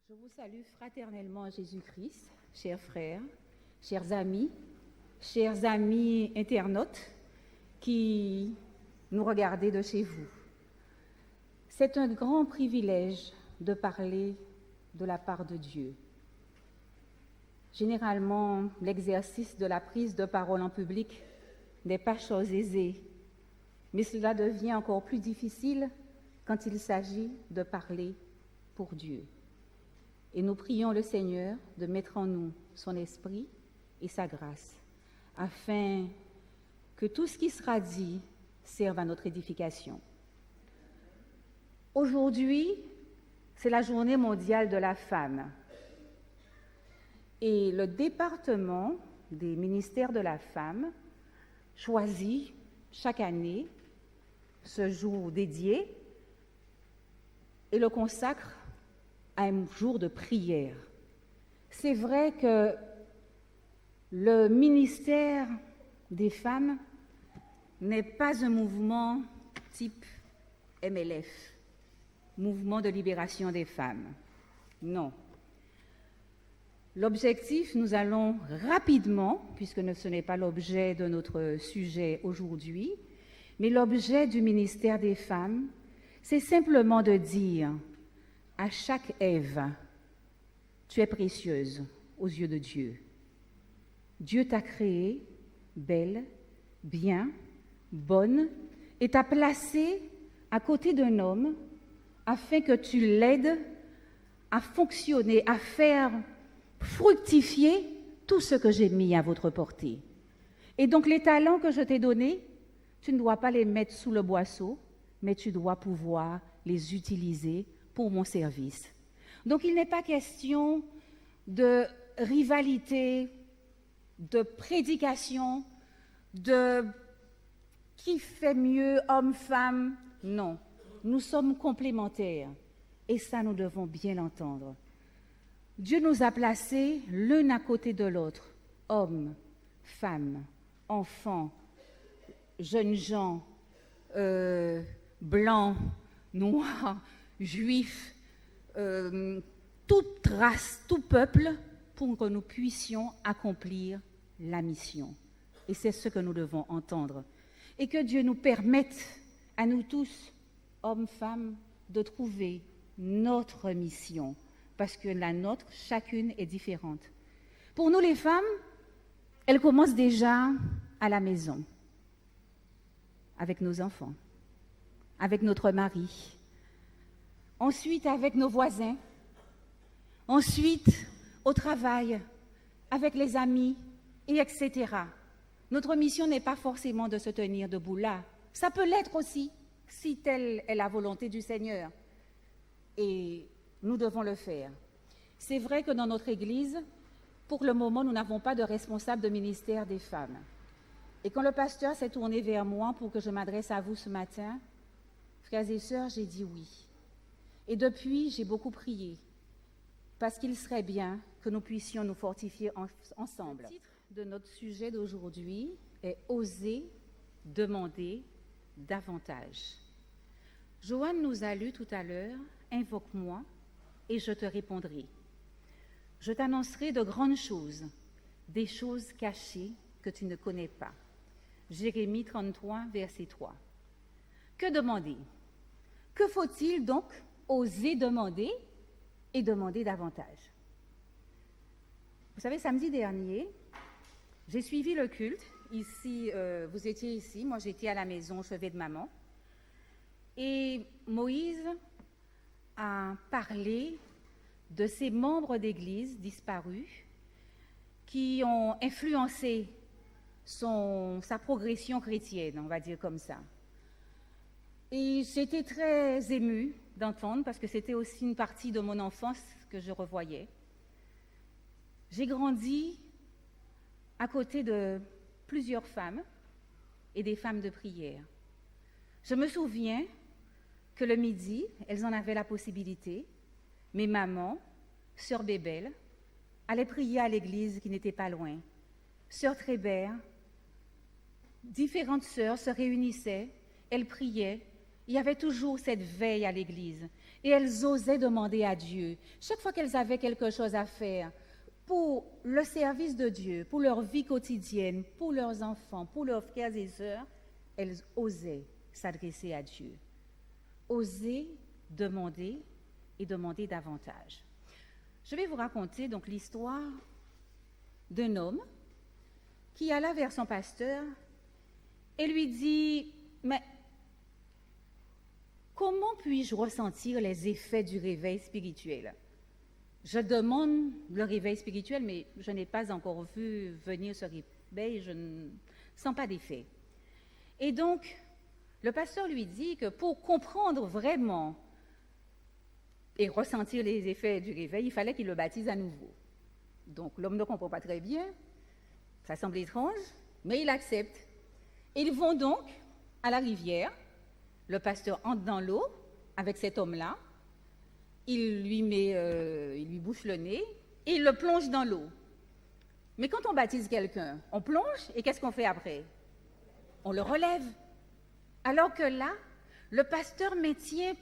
Je vous salue fraternellement en Jésus-Christ, chers frères, chers amis internautes qui nous regardez de chez vous. C'est un grand privilège de parler de la part de Dieu. Généralement, l'exercice de la prise de parole en public n'est pas chose aisée, mais cela devient encore plus difficile quand il s'agit de parler pour Dieu. Et nous prions le Seigneur de mettre en nous son esprit et sa grâce, afin que tout ce qui sera dit serve à notre édification. Aujourd'hui, c'est la journée mondiale de la femme. Et le département des ministères de la femme choisit chaque année ce jour dédié et le consacre à un jour de prière. C'est vrai que le ministère des femmes n'est pas un mouvement type MLF, Mouvement de libération des femmes. Non. L'objectif, nous allons rapidement, puisque ce n'est pas l'objet de notre sujet aujourd'hui, mais l'objet du ministère des femmes, c'est simplement de dire à chaque Ève, tu es précieuse aux yeux de Dieu. Dieu t'a créée belle, bien, bonne, et t'a placée à côté d'un homme afin que tu l'aides à fonctionner, à faire fructifier tout ce que j'ai mis à votre portée. Et donc les talents que je t'ai donnés, tu ne dois pas les mettre sous le boisseau, mais tu dois pouvoir les utiliser pour mon service. Donc il n'est pas question de rivalité, de prédication, de qui fait mieux, homme, femme. Non, nous sommes complémentaires et ça nous devons bien l'entendre. Dieu nous a placés l'un à côté de l'autre, hommes, femmes, enfants, jeunes gens, blancs, noirs, juifs, toute race, tout peuple, pour que nous puissions accomplir la mission. Et c'est ce que nous devons entendre. Et que Dieu nous permette, à nous tous, hommes, femmes, de trouver notre mission. Parce que la nôtre, chacune est différente. Pour nous les femmes, elle commence déjà à la maison, avec nos enfants, avec notre mari, ensuite avec nos voisins, ensuite au travail, avec les amis, et etc. Notre mission n'est pas forcément de se tenir debout là. Ça peut l'être aussi, si telle est la volonté du Seigneur. Et nous devons le faire. C'est vrai que dans notre Église, pour le moment, nous n'avons pas de responsable de ministère des femmes. Et quand le pasteur s'est tourné vers moi pour que je m'adresse à vous ce matin, frères et sœurs, j'ai dit oui. Et depuis, j'ai beaucoup prié, parce qu'il serait bien que nous puissions nous fortifier ensemble. Le titre de notre sujet d'aujourd'hui est « Oser demander davantage ». Joanne nous a lu tout à l'heure « Invoque-moi et je te répondrai. Je t'annoncerai de grandes choses, des choses cachées que tu ne connais pas. » Jérémie 33, verset 3. Que demander? Que faut-il donc oser demander et demander davantage? Vous savez, samedi dernier, j'ai suivi le culte. Ici, vous étiez ici, moi j'étais à la maison au chevet de maman. Et Moïse a parlé de ces membres d'église disparus qui ont influencé sa progression chrétienne, on va dire comme ça. Et j'étais très émue d'entendre, parce que c'était aussi une partie de mon enfance que je revoyais. J'ai grandi à côté de plusieurs femmes et des femmes de prière. Je me souviens que le midi, elles en avaient la possibilité. Mes mamans, sœur Bébel, allaient prier à l'église qui n'était pas loin. Sœur Trébert, différentes sœurs se réunissaient, elles priaient, Il y avait toujours cette veille à l'église. Et elles osaient demander à Dieu, chaque fois qu'elles avaient quelque chose à faire, pour le service de Dieu, pour leur vie quotidienne, pour leurs enfants, pour leurs frères et sœurs, elles osaient s'adresser à Dieu. Oser demander et demander davantage. Je vais vous raconter donc l'histoire d'un homme qui alla vers son pasteur et lui dit « Mais comment puis-je ressentir les effets du réveil spirituel ?» Je demande le réveil spirituel, mais je n'ai pas encore vu venir ce réveil, je ne sens pas d'effet. Et donc, le pasteur lui dit que pour comprendre vraiment et ressentir les effets du réveil, il fallait qu'il le baptise à nouveau. Donc, l'homme ne comprend pas très bien, ça semble étrange, mais il accepte. Ils vont donc à la rivière, le pasteur entre dans l'eau avec cet homme-là, il lui bouche le nez et il le plonge dans l'eau. Mais quand on baptise quelqu'un, on plonge et qu'est-ce qu'on fait après? On le relève. Alors que là, le pasteur maintient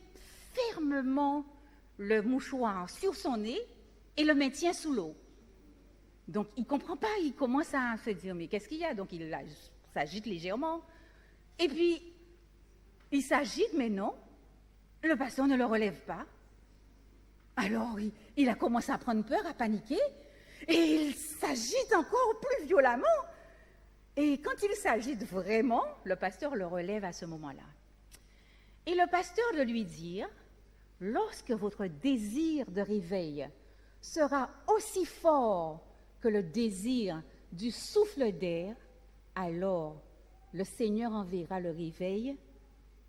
fermement le mouchoir sur son nez et le maintient sous l'eau. Donc il ne comprend pas, il commence à se dire mais qu'est-ce qu'il y a? Donc il s'agite légèrement. Et puis il s'agite mais non, le pasteur ne le relève pas. Alors, il a commencé à prendre peur, à paniquer, et il s'agite encore plus violemment. Et quand il s'agite vraiment, le pasteur le relève à ce moment-là. Et le pasteur de lui dire, lorsque votre désir de réveil sera aussi fort que le désir du souffle d'air, alors le Seigneur enverra le réveil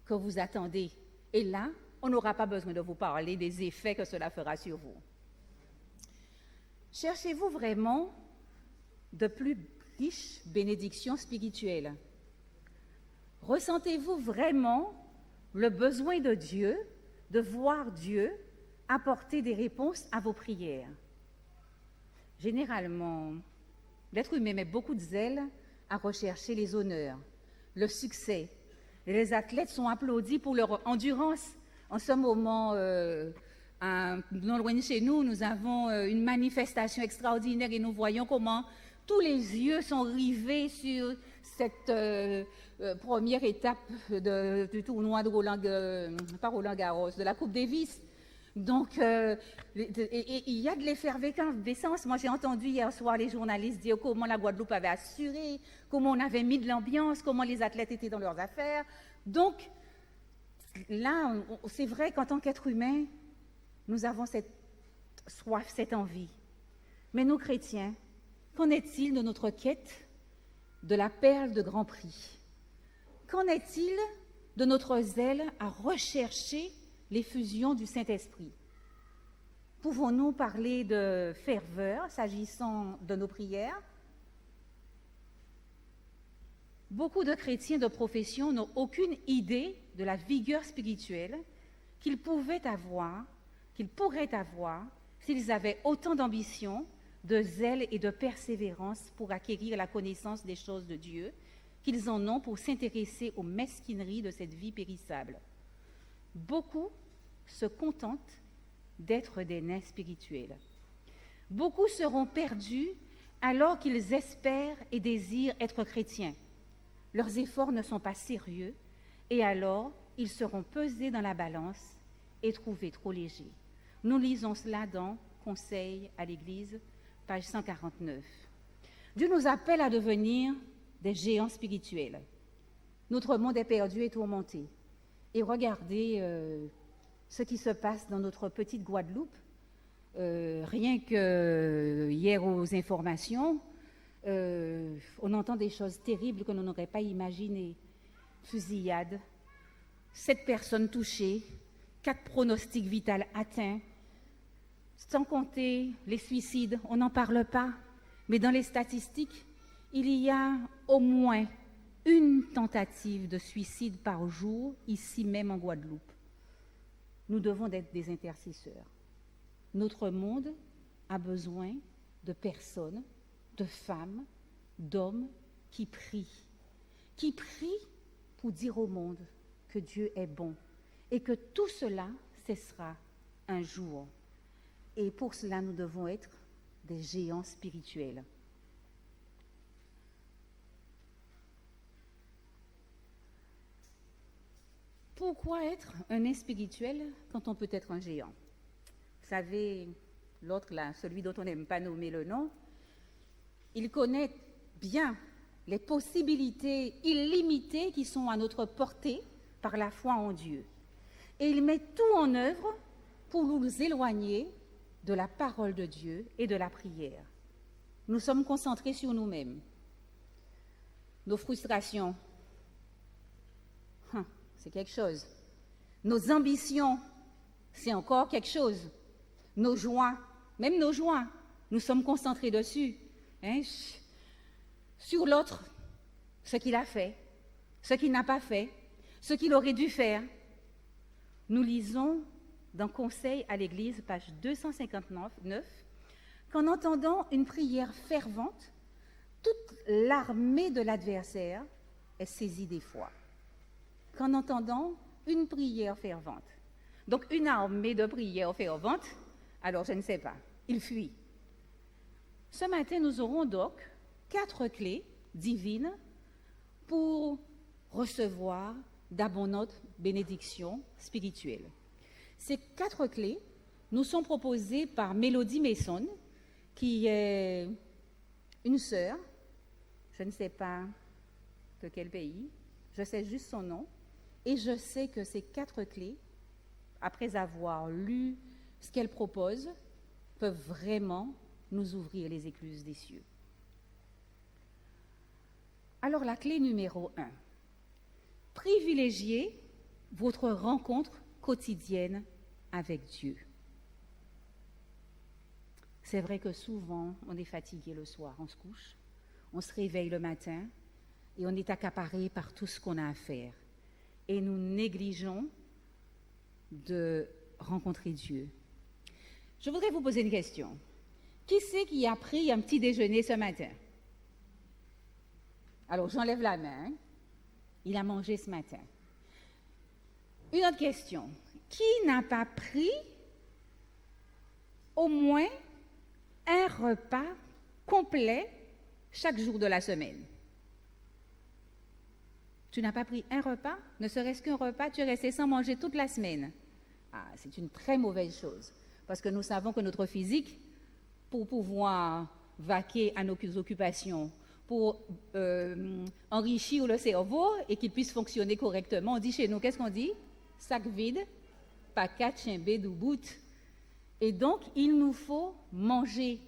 que vous attendez. Et là, on n'aura pas besoin de vous parler des effets que cela fera sur vous. Cherchez-vous vraiment de plus riches bénédictions spirituelles? Ressentez-vous vraiment le besoin de Dieu, de voir Dieu apporter des réponses à vos prières? Généralement, l'être humain met beaucoup de zèle à rechercher les honneurs, le succès. Et les athlètes sont applaudis pour leur endurance. En ce moment, non loin de chez nous, nous avons une manifestation extraordinaire et nous voyons comment tous les yeux sont rivés sur cette première étape du tournoi de Roland Garros, de la Coupe Davis. Donc, il y a de l'effervescence. Moi, j'ai entendu hier soir les journalistes dire comment la Guadeloupe avait assuré, comment on avait mis de l'ambiance, comment les athlètes étaient dans leurs affaires. Donc, là, c'est vrai qu'en tant qu'être humain, nous avons cette soif, cette envie. Mais nous, chrétiens, qu'en est-il de notre quête de la perle de grand prix? Qu'en est-il de notre zèle à rechercher l'effusion du Saint-Esprit? Pouvons-nous parler de ferveur s'agissant de nos prières? Beaucoup de chrétiens de profession n'ont aucune idée de la vigueur spirituelle qu'ils pourraient avoir s'ils avaient autant d'ambition, de zèle et de persévérance pour acquérir la connaissance des choses de Dieu qu'ils en ont pour s'intéresser aux mesquineries de cette vie périssable. Beaucoup se contentent d'être des nains spirituels. Beaucoup seront perdus alors qu'ils espèrent et désirent être chrétiens. Leurs efforts ne sont pas sérieux et alors ils seront pesés dans la balance et trouvés trop légers. Nous lisons cela dans Conseil à l'Église, page 149. Dieu nous appelle à devenir des géants spirituels. Notre monde est perdu et tourmenté. Et regardez ce qui se passe dans notre petite Guadeloupe. Rien que hier aux informations, on entend des choses terribles que l'on n'aurait pas imaginées. Fusillade, 7 personnes touchées, 4 pronostics vitaux atteints, sans compter les suicides, on n'en parle pas, mais dans les statistiques, il y a au moins une tentative de suicide par jour, ici même en Guadeloupe. Nous devons être des intercesseurs. Notre monde a besoin de personnes, de femmes, d'hommes qui prient pour dire au monde que Dieu est bon et que tout cela cessera un jour. Et pour cela, nous devons être des géants spirituels. Pourquoi être un nain spirituel quand on peut être un géant? Vous savez, l'autre là, celui dont on n'aime pas nommer le nom, il connaît bien les possibilités illimitées qui sont à notre portée par la foi en Dieu. Et il met tout en œuvre pour nous éloigner de la parole de Dieu et de la prière. Nous sommes concentrés sur nous-mêmes. Nos frustrations, c'est quelque chose. Nos ambitions, c'est encore quelque chose. Nos joies, même nos joies, nous sommes concentrés dessus. Sur l'autre, ce qu'il a fait, ce qu'il n'a pas fait, ce qu'il aurait dû faire. Nous lisons dans Conseil à l'Église, page 259, qu'en entendant une prière fervente, toute l'armée de l'adversaire est saisie d'effroi. Qu'en entendant une prière fervente. Donc une armée de prières ferventes, alors je ne sais pas, il fuit. Ce matin, nous aurons donc 4 clés divines pour recevoir d'abondantes bénédictions spirituelles. Ces 4 clés nous sont proposées par Mélodie Mason, qui est une sœur, je ne sais pas de quel pays, je sais juste son nom, et je sais que ces 4 clés, après avoir lu ce qu'elle propose, peuvent vraiment nous ouvrir les écluses des cieux. Alors la clé numéro 1, privilégiez votre rencontre quotidienne avec Dieu. C'est vrai que souvent, on est fatigué le soir, on se couche, on se réveille le matin et on est accaparé par tout ce qu'on a à faire. Et nous négligeons de rencontrer Dieu. Je voudrais vous poser une question. Qui c'est qui a pris un petit déjeuner ce matin? Alors, j'enlève la main. Il a mangé ce matin. Une autre question. Qui n'a pas pris au moins un repas complet chaque jour de la semaine? Tu n'as pas pris un repas, ne serait-ce qu'un repas, tu es resté sans manger toute la semaine. Ah, c'est une très mauvaise chose, parce que nous savons que notre physique, pour pouvoir vaquer à nos occupations, pour enrichir le cerveau et qu'il puisse fonctionner correctement, on dit chez nous, qu'est-ce qu'on dit? Sac vide, pacat, chimbé, doubout. Et donc, il nous faut manger.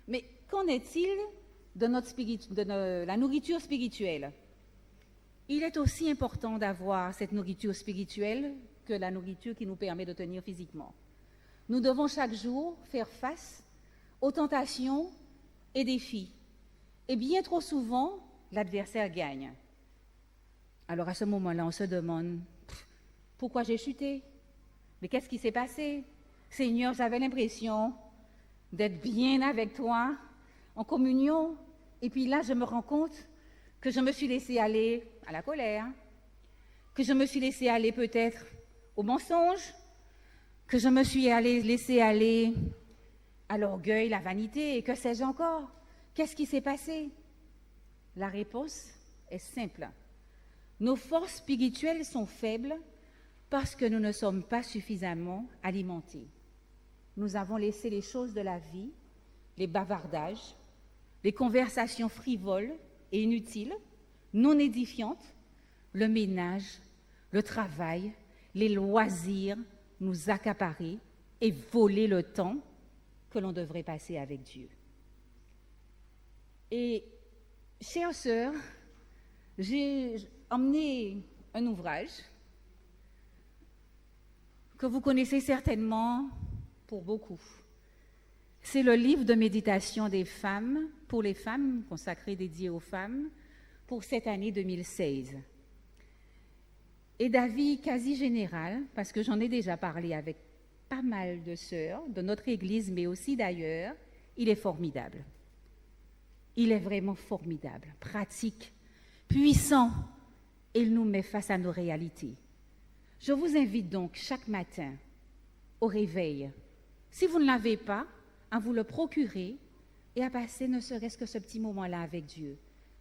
Mais qu'en est-il de la nourriture spirituelle? Il est aussi important d'avoir cette nourriture spirituelle que la nourriture qui nous permet de tenir physiquement. Nous devons chaque jour faire face aux tentations et défis. Et bien trop souvent, l'adversaire gagne. Alors à ce moment-là, on se demande, pourquoi j'ai chuté? Mais qu'est-ce qui s'est passé? Seigneur, j'avais l'impression d'être bien avec toi, en communion. Et puis là, je me rends compte que je me suis laissé aller à la colère, que je me suis laissé aller peut-être au mensonge, que je me suis laissé aller à l'orgueil, la vanité, et que sais-je encore? Qu'est-ce qui s'est passé? La réponse est simple. Nos forces spirituelles sont faibles parce que nous ne sommes pas suffisamment alimentés. Nous avons laissé les choses de la vie, les bavardages, les conversations frivoles et inutiles, non édifiantes, le ménage, le travail, les loisirs nous accaparer et voler le temps que l'on devrait passer avec Dieu. Et, chères sœurs, j'ai emmené un ouvrage que vous connaissez certainement pour beaucoup. C'est le livre de méditation des femmes, pour les femmes, consacré, dédié aux femmes, pour cette année 2016. Et d'avis quasi général, parce que j'en ai déjà parlé avec pas mal de sœurs de notre Église, mais aussi d'ailleurs, il est formidable. Il est vraiment formidable, pratique, puissant, et il nous met face à nos réalités. Je vous invite donc chaque matin au réveil, si vous ne l'avez pas, à vous le procurer et à passer ne serait-ce que ce petit moment-là avec Dieu,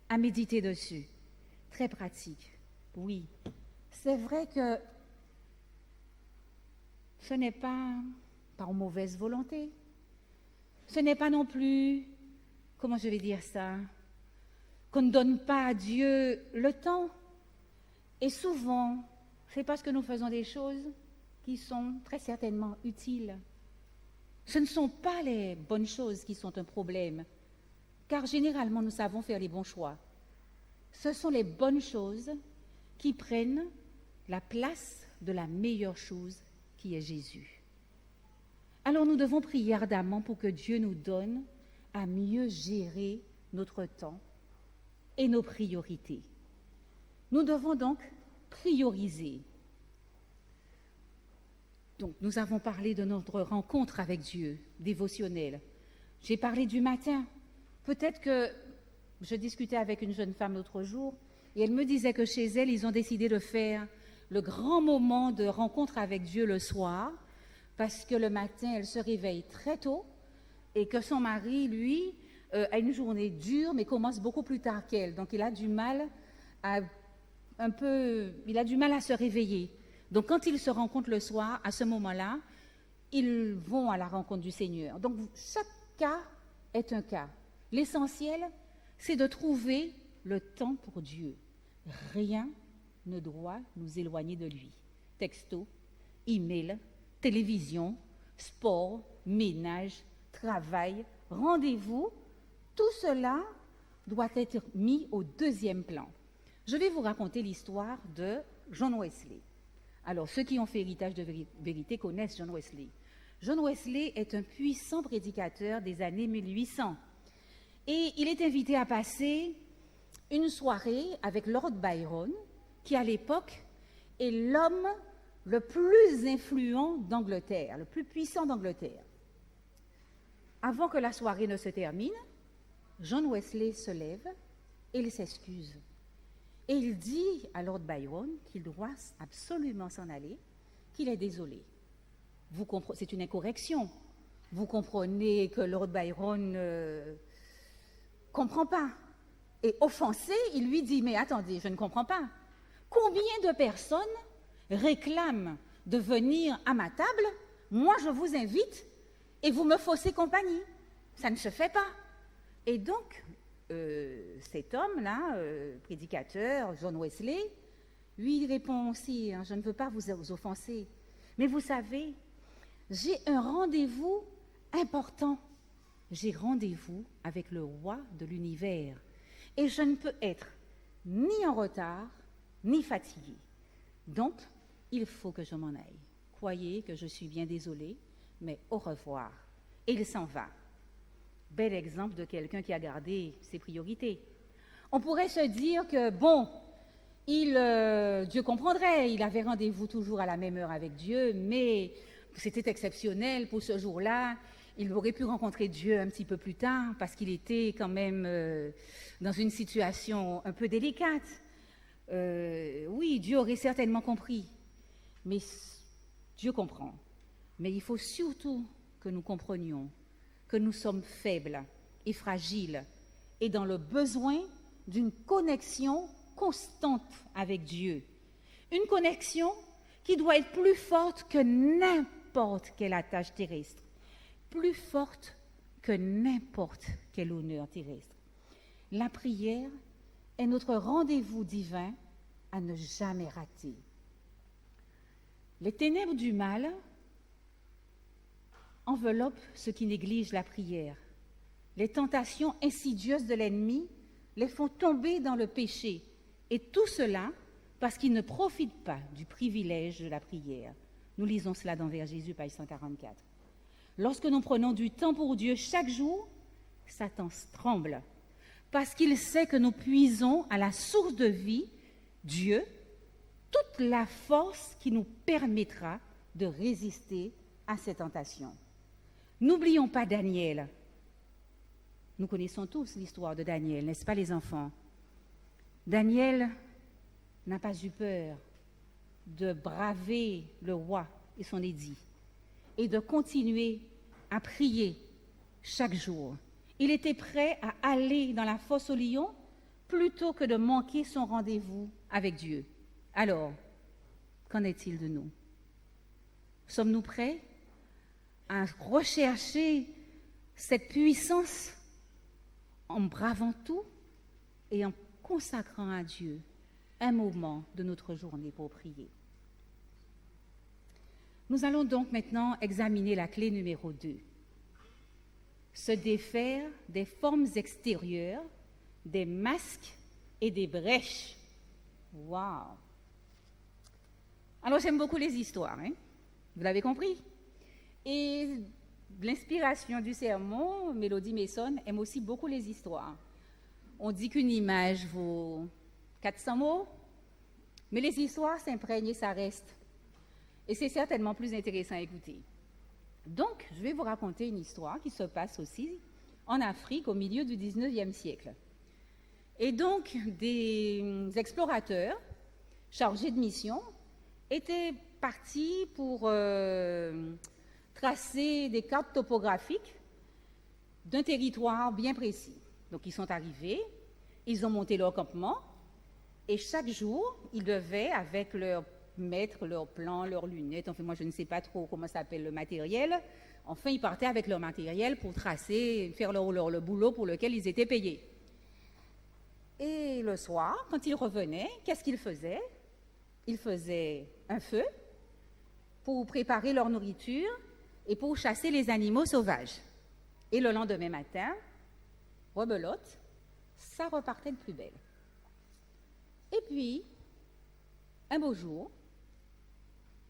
à méditer dessus. Très pratique. Oui, c'est vrai que ce n'est pas par mauvaise volonté. Ce n'est pas non plus, comment je vais dire ça, qu'on ne donne pas à Dieu le temps. Et souvent, c'est parce que nous faisons des choses qui sont très certainement utiles. Ce ne sont pas les bonnes choses qui sont un problème, car généralement nous savons faire les bons choix. Ce sont les bonnes choses qui prennent la place de la meilleure chose qui est Jésus. Alors nous devons prier ardemment pour que Dieu nous donne à mieux gérer notre temps et nos priorités. Nous devons donc prioriser. Donc nous avons parlé de notre rencontre avec Dieu, dévotionnelle. J'ai parlé du matin. Peut-être que je discutais avec une jeune femme l'autre jour et elle me disait que chez elle, ils ont décidé de faire le grand moment de rencontre avec Dieu le soir parce que le matin, elle se réveille très tôt et que son mari, lui, a une journée dure mais commence beaucoup plus tard qu'elle. Donc il a du mal à se réveiller. Donc quand ils se rencontrent le soir, à ce moment-là, ils vont à la rencontre du Seigneur. Donc chaque cas est un cas. L'essentiel, c'est de trouver le temps pour Dieu. Rien ne doit nous éloigner de lui. Texto, email, télévision, sport, ménage, travail, rendez-vous, tout cela doit être mis au deuxième plan. Je vais vous raconter l'histoire de John Wesley. Alors, ceux qui ont fait héritage de vérité connaissent John Wesley. John Wesley est un puissant prédicateur des années 1800. Et il est invité à passer une soirée avec Lord Byron, qui à l'époque est l'homme le plus influent d'Angleterre, le plus puissant d'Angleterre. Avant que la soirée ne se termine, John Wesley se lève et il s'excuse. Et il dit à Lord Byron qu'il doit absolument s'en aller, qu'il est désolé. C'est une incorrection. Vous comprenez que Lord Byron ne comprend pas. Et offensé, il lui dit, mais attendez, je ne comprends pas. Combien de personnes réclament de venir à ma table? Moi, je vous invite et vous me faussez compagnie. Ça ne se fait pas. Et donc, cet homme-là, prédicateur, John Wesley, lui répond aussi, je ne veux pas vous offenser, mais vous savez, j'ai un rendez-vous important. J'ai rendez-vous avec le roi de l'univers et je ne peux être ni en retard, ni fatigué. Donc, il faut que je m'en aille. Croyez que je suis bien désolée, mais au revoir. Et il s'en va. Bel exemple de quelqu'un qui a gardé ses priorités. On pourrait se dire que, bon, Dieu comprendrait, il avait rendez-vous toujours à la même heure avec Dieu, mais c'était exceptionnel pour ce jour-là. Il aurait pu rencontrer Dieu un petit peu plus tard parce qu'il était quand même dans une situation un peu délicate. Oui, Dieu aurait certainement compris, mais Dieu comprend. Mais il faut surtout que nous comprenions que nous sommes faibles et fragiles et dans le besoin d'une connexion constante avec Dieu. Une connexion qui doit être plus forte que n'importe quelle attache terrestre, plus forte que n'importe quel honneur terrestre. La prière est notre rendez-vous divin à ne jamais rater. Les ténèbres du mal enveloppent ceux qui négligent la prière. Les tentations insidieuses de l'ennemi les font tomber dans le péché. Et tout cela parce qu'ils ne profitent pas du privilège de la prière. Nous lisons cela dans Vers Jésus, page 144. Lorsque nous prenons du temps pour Dieu chaque jour, Satan tremble parce qu'il sait que nous puisons à la source de vie, Dieu, toute la force qui nous permettra de résister à ces tentations. N'oublions pas Daniel. Nous connaissons tous l'histoire de Daniel, n'est-ce pas les enfants? Daniel n'a pas eu peur. de braver le roi et son édit et de continuer à prier chaque jour. Il était prêt à aller dans la fosse aux lions plutôt que de manquer son rendez-vous avec Dieu. Alors, qu'en est-il de nous? Sommes-nous prêts à rechercher cette puissance en bravant tout et en consacrant à Dieu un moment de notre journée pour prier? Nous allons donc maintenant examiner la clé numéro 2. Se défaire des formes extérieures, des masques et des brèches. Waouh! Alors j'aime beaucoup les histoires, hein? Vous l'avez compris? Et l'inspiration du sermon, Mélodie Mason, aime aussi beaucoup les histoires. On dit qu'une image vaut 400 mots, mais les histoires s'imprègnent et ça reste. Et c'est certainement plus intéressant à écouter. Donc, je vais vous raconter une histoire qui se passe aussi en Afrique au milieu du 19e siècle. Et donc, des explorateurs chargés de mission étaient partis pour tracer des cartes topographiques d'un territoire bien précis. Donc, ils sont arrivés, ils ont monté leur campement, et chaque jour, ils devaient, avec leur maître, leur plan, leurs lunettes, enfin moi je ne sais pas trop comment s'appelle le matériel, enfin ils partaient avec leur matériel pour tracer, faire le boulot pour lequel ils étaient payés. Et le soir, quand ils revenaient, qu'est-ce qu'ils faisaient? Ils faisaient un feu pour préparer leur nourriture et pour chasser les animaux sauvages. Et le lendemain matin, rebelote, ça repartait de plus belle. Et puis, un beau jour,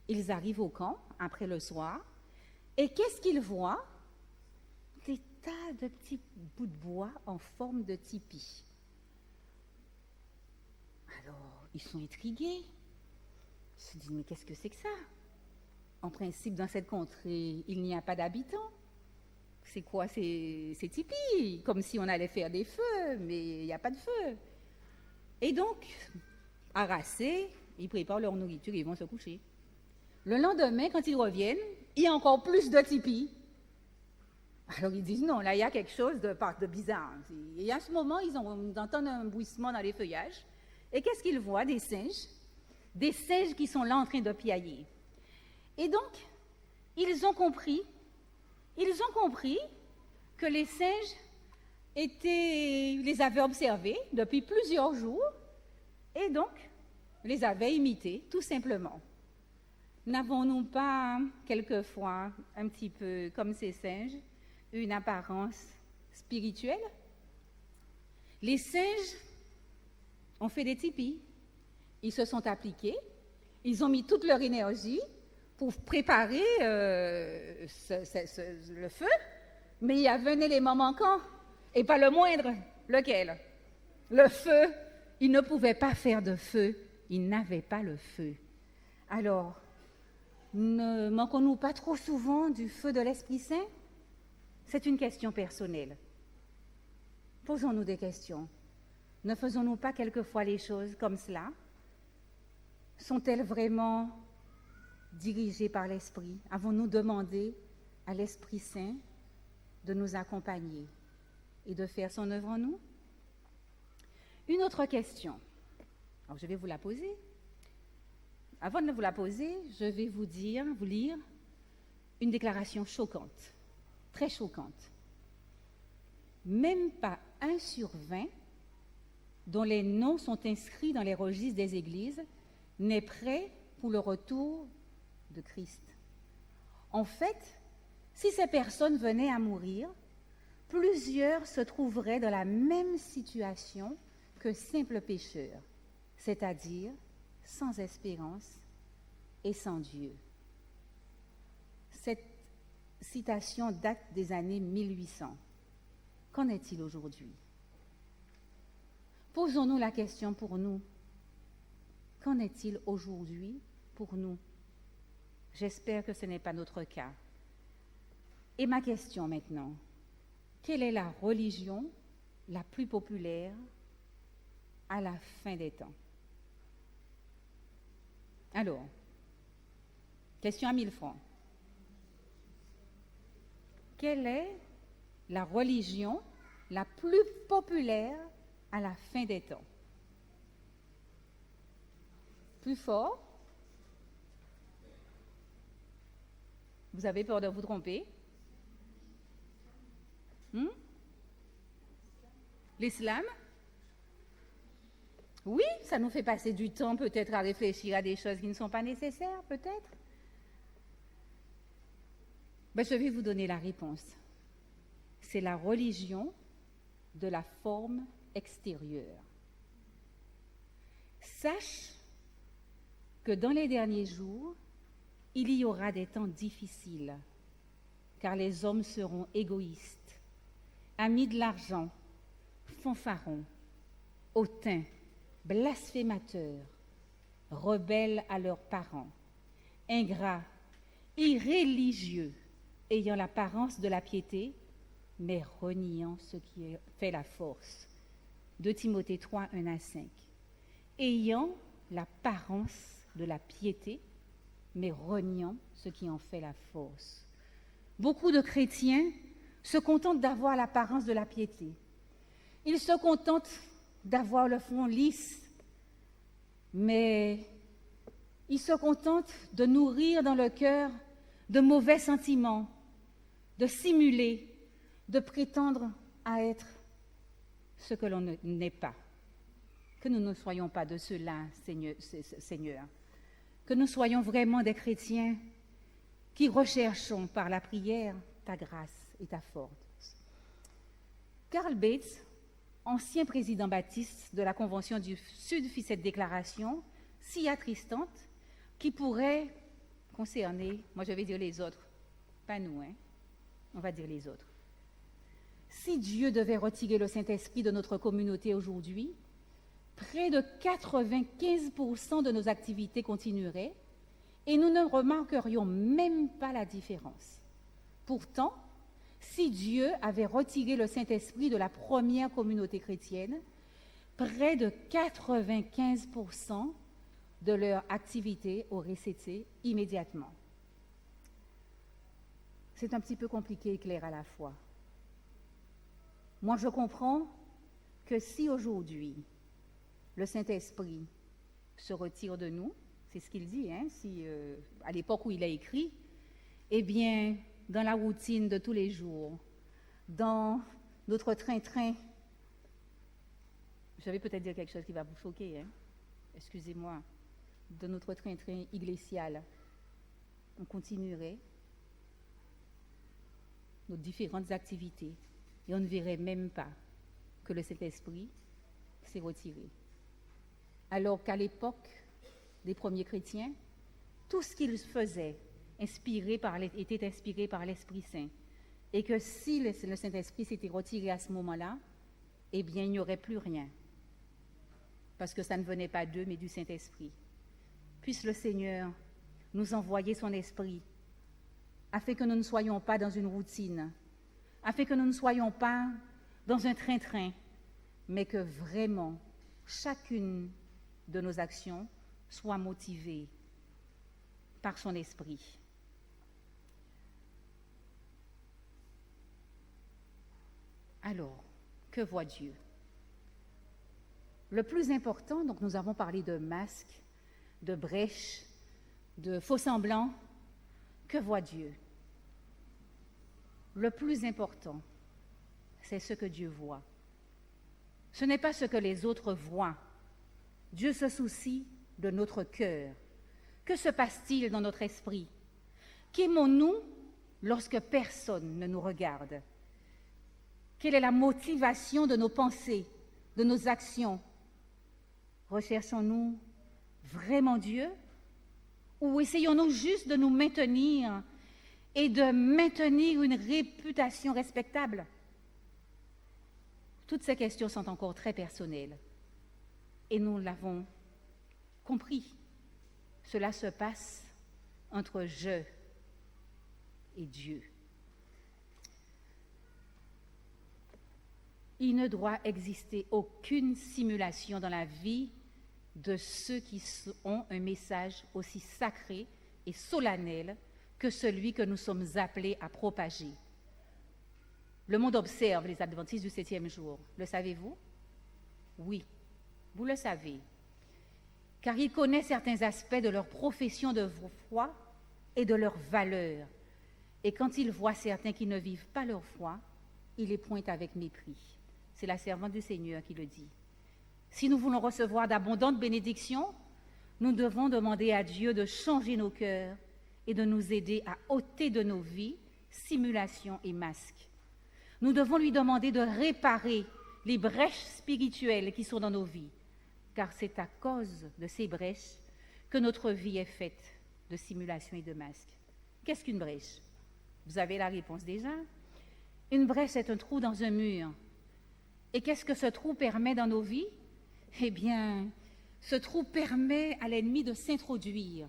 ils arrivent au camp, après le soir, et qu'est-ce qu'ils voient? Des tas de petits bouts de bois en forme de tipi. Alors, ils sont intrigués. Ils se disent, mais qu'est-ce que c'est que ça? En principe, dans cette contrée, il n'y a pas d'habitants. C'est quoi ces tipis? Comme si on allait faire des feux, mais il n'y a pas de feu. Et donc, harassés, ils préparent leur nourriture et ils vont se coucher. Le lendemain, quand ils reviennent, il y a encore plus de tipis. Alors ils disent non, là il y a quelque chose de bizarre. Et à ce moment, ils entendent un bruissement dans les feuillages. Et qu'est-ce qu'ils voient? Des singes qui sont là en train de piailler. Et donc, ils ont compris que les singes les avaient observés depuis plusieurs jours et donc les avaient imités, tout simplement. N'avons-nous pas, quelquefois, un petit peu comme ces singes, une apparence spirituelle? Les singes ont fait des tipis, ils se sont appliqués, ils ont mis toute leur énergie pour préparer le feu, mais il y avait un élément manquant, et pas le moindre. Lequel? Le feu. Ils ne pouvaient pas faire de feu, ils n'avaient pas le feu. Alors, ne manquons-nous pas trop souvent du feu de l'Esprit Saint? C'est une question personnelle. Posons-nous des questions. Ne faisons-nous pas quelquefois les choses comme cela? Sont-elles vraiment dirigées par l'Esprit? Avons-nous demandé à l'Esprit Saint de nous accompagner et de faire son œuvre en nous? Une autre question. Alors, je vais vous la poser. Avant de vous la poser, je vais vous lire une déclaration choquante, très choquante. Même pas 1 sur 20 dont les noms sont inscrits dans les registres des églises n'est prêt pour le retour de Christ. En fait, si ces personnes venaient à mourir, plusieurs se trouveraient dans la même situation que simples pécheurs, c'est-à-dire sans espérance et sans Dieu. Cette citation date des années 1800. Qu'en est-il aujourd'hui? Posons-nous la question pour nous. Qu'en est-il aujourd'hui pour nous? J'espère que ce n'est pas notre cas. Et ma question maintenant, quelle est la religion la plus populaire à la fin des temps? Alors, question à 1000 francs. Quelle est la religion la plus populaire à la fin des temps? Plus fort? Vous avez peur de vous tromper? L'islam? Oui, ça nous fait passer du temps peut-être à réfléchir à des choses qui ne sont pas nécessaires, peut-être. Ben, je vais vous donner la réponse. C'est la religion de la forme extérieure. Sache que dans les derniers jours, il y aura des temps difficiles, car les hommes seront égoïstes, amis de l'argent, fanfarons, hautains, blasphémateurs, rebelles à leurs parents, ingrats, irréligieux, ayant l'apparence de la piété, mais reniant ce qui fait la force. 2 Timothée 3, 1 à 5. Ayant l'apparence de la piété, mais reniant ce qui en fait la force. Beaucoup de chrétiens se contentent d'avoir l'apparence de la piété. Ils se contentent d'avoir le front lisse, mais ils se contentent de nourrir dans le cœur de mauvais sentiments, de simuler, de prétendre à être ce que l'on n'est pas. Que nous ne soyons pas de ceux-là, Seigneur. Que nous soyons vraiment des chrétiens qui recherchons par la prière ta grâce et ta force. Karl Bates, ancien président baptiste de la Convention du Sud, fit cette déclaration si attristante qui pourrait concerner, moi je vais dire les autres, pas nous, on va dire les autres. Si Dieu devait retirer le Saint-Esprit de notre communauté aujourd'hui, près de 95% de nos activités continueraient et nous ne remarquerions même pas la différence. Pourtant, si Dieu avait retiré le Saint-Esprit de la première communauté chrétienne, près de 95% de leur activité aurait cessé immédiatement. C'est un petit peu compliqué et clair à la fois. Moi, je comprends que si aujourd'hui, le Saint-Esprit se retire de nous, c'est ce qu'il dit, à l'époque où il a écrit, eh bien, dans la routine de tous les jours, dans notre train-train, je vais peut-être dire quelque chose qui va vous choquer, excusez-moi, de notre train-train ecclésial, on continuerait nos différentes activités et on ne verrait même pas que le Saint-Esprit s'est retiré. Alors qu'à l'époque des premiers chrétiens, tout ce qu'ils faisaient était inspiré par l'Esprit Saint. Et que si le Saint-Esprit s'était retiré à ce moment-là, eh bien, il n'y aurait plus rien. Parce que ça ne venait pas d'eux, mais du Saint-Esprit. Puisse le Seigneur nous envoyer son Esprit, afin que nous ne soyons pas dans une routine, afin que nous ne soyons pas dans un train-train, mais que vraiment, chacune de nos actions soit motivée par son Esprit. Alors, que voit Dieu? Le plus important, donc nous avons parlé de masques, de brèches, de faux-semblants. Que voit Dieu? Le plus important, c'est ce que Dieu voit. Ce n'est pas ce que les autres voient. Dieu se soucie de notre cœur. Que se passe-t-il dans notre esprit? Qu'aimons-nous lorsque personne ne nous regarde? Quelle est la motivation de nos pensées, de nos actions? Recherchons-nous vraiment Dieu? Ou essayons-nous juste de nous maintenir et de maintenir une réputation respectable? Toutes ces questions sont encore très personnelles. Et nous l'avons compris. Cela se passe entre je et Dieu. Il ne doit exister aucune simulation dans la vie de ceux qui ont un message aussi sacré et solennel que celui que nous sommes appelés à propager. Le monde observe les adventistes du 7e jour. Le savez-vous? Oui, vous le savez. Car il connaît certains aspects de leur profession de foi et de leur valeur. Et quand il voit certains qui ne vivent pas leur foi, il les pointe avec mépris. C'est la servante du Seigneur qui le dit. Si nous voulons recevoir d'abondantes bénédictions, nous devons demander à Dieu de changer nos cœurs et de nous aider à ôter de nos vies simulation et masques. Nous devons lui demander de réparer les brèches spirituelles qui sont dans nos vies, car c'est à cause de ces brèches que notre vie est faite de simulation et de masques. Qu'est-ce qu'une brèche? Vous avez la réponse déjà. Une brèche, c'est un trou dans un mur. Et qu'est-ce que ce trou permet dans nos vies? Eh bien, ce trou permet à l'ennemi de s'introduire.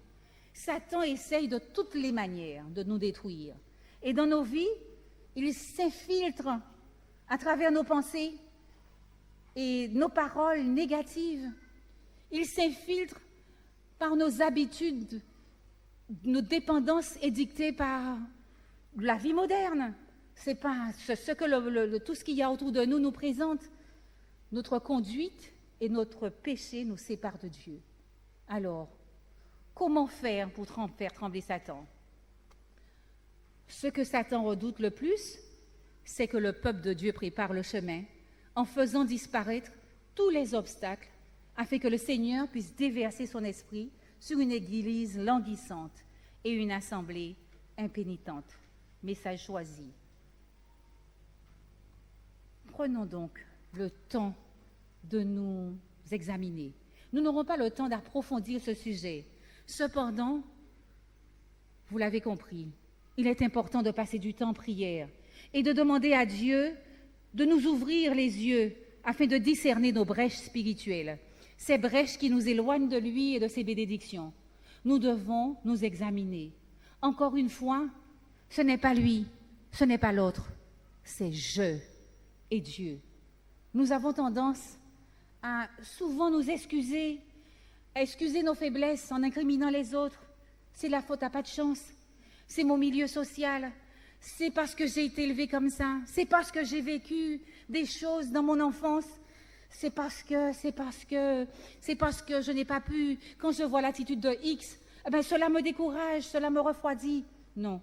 Satan essaye de toutes les manières de nous détruire. Et dans nos vies, il s'infiltre à travers nos pensées et nos paroles négatives. Il s'infiltre par nos habitudes, nos dépendances édictées par la vie moderne. C'est pas ce que tout ce qu'il y a autour de nous nous présente. Notre conduite et notre péché nous séparent de Dieu. Alors, comment faire pour faire trembler Satan? Ce que Satan redoute le plus, c'est que le peuple de Dieu prépare le chemin en faisant disparaître tous les obstacles afin que le Seigneur puisse déverser son esprit sur une église languissante et une assemblée impénitente. Message choisi. Prenons donc le temps de nous examiner. Nous n'aurons pas le temps d'approfondir ce sujet. Cependant, vous l'avez compris, il est important de passer du temps en prière et de demander à Dieu de nous ouvrir les yeux afin de discerner nos brèches spirituelles, ces brèches qui nous éloignent de lui et de ses bénédictions. Nous devons nous examiner. Encore une fois, ce n'est pas lui, ce n'est pas l'autre, c'est je et Dieu. Nous avons tendance à souvent nous excuser, à excuser nos faiblesses en incriminant les autres. C'est la faute à pas de chance, c'est mon milieu social, c'est parce que j'ai été élevée comme ça, c'est parce que j'ai vécu des choses dans mon enfance, c'est parce que je n'ai pas pu, quand je vois l'attitude de X, eh bien, cela me décourage, cela me refroidit. Non,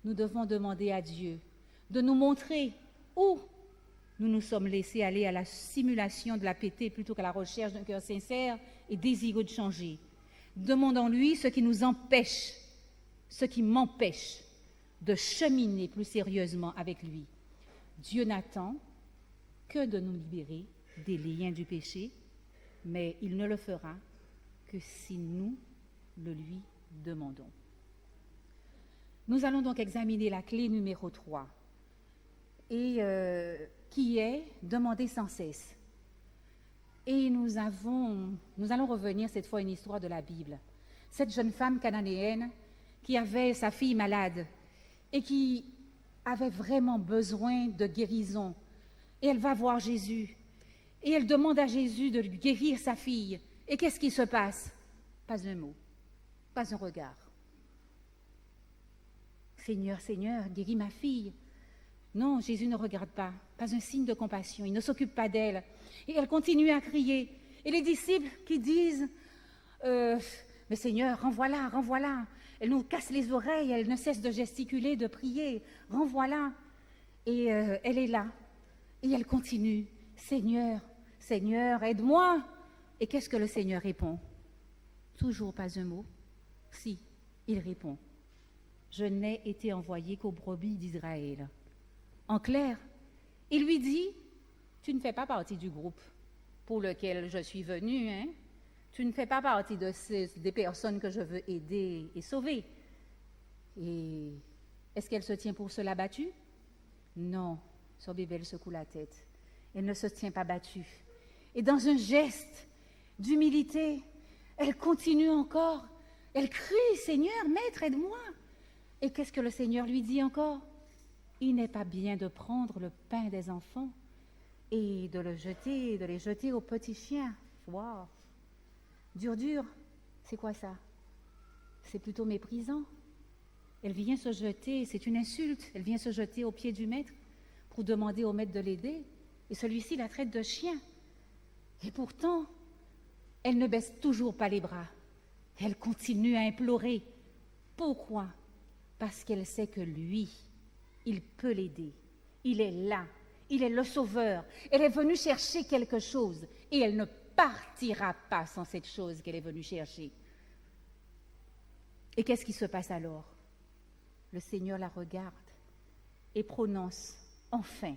nous devons demander à Dieu de nous montrer où nous nous sommes laissés aller à la simulation de la piété plutôt qu'à la recherche d'un cœur sincère et désireux de changer. Demandons-lui ce qui nous empêche, ce qui m'empêche de cheminer plus sérieusement avec lui. Dieu n'attend que de nous libérer des liens du péché, mais il ne le fera que si nous le lui demandons. Nous allons donc examiner la clé numéro 3, et qui est demander sans cesse. Et nous allons revenir cette fois à une histoire de la Bible. Cette jeune femme cananéenne qui avait sa fille malade et qui avait vraiment besoin de guérison. Et elle va voir Jésus. Et elle demande à Jésus de lui guérir sa fille. Et qu'est-ce qui se passe? Pas un mot, pas un regard. Seigneur, Seigneur, guéris ma fille. Non, Jésus ne regarde pas un signe de compassion, il ne s'occupe pas d'elle. Et elle continue à crier. Et les disciples qui disent mais Seigneur, renvoie-la, renvoie-la. Elle nous casse les oreilles, elle ne cesse de gesticuler, de prier. Renvoie-la. Et elle est là. Et elle continue. Seigneur, Seigneur, aide-moi. Et qu'est-ce que le Seigneur répond? Toujours pas un mot. Si, il répond. Je n'ai été envoyé qu'aux brebis d'Israël. En clair, il lui dit, tu ne fais pas partie du groupe pour lequel je suis venu, hein? Tu ne fais pas partie des personnes que je veux aider et sauver. Et est-ce qu'elle se tient pour cela battue? Non, son bébé, elle secoue la tête. Elle ne se tient pas battue. Et dans un geste d'humilité, elle continue encore. Elle crie, Seigneur, Maître, aide-moi. Et qu'est-ce que le Seigneur lui dit encore? Il n'est pas bien de prendre le pain des enfants et de les jeter aux petits chiens. Wow. Dur, c'est quoi ça? C'est plutôt méprisant. Elle vient se jeter, c'est une insulte, elle vient se jeter aux pieds du maître pour demander au maître de l'aider. Et celui-ci la traite de chien. Et pourtant, elle ne baisse toujours pas les bras. Elle continue à implorer. Pourquoi? Parce qu'elle sait que lui, il peut l'aider. Il est là. Il est le sauveur. Elle est venue chercher quelque chose et elle ne partira pas sans cette chose qu'elle est venue chercher. Et qu'est-ce qui se passe alors? Le Seigneur la regarde et prononce enfin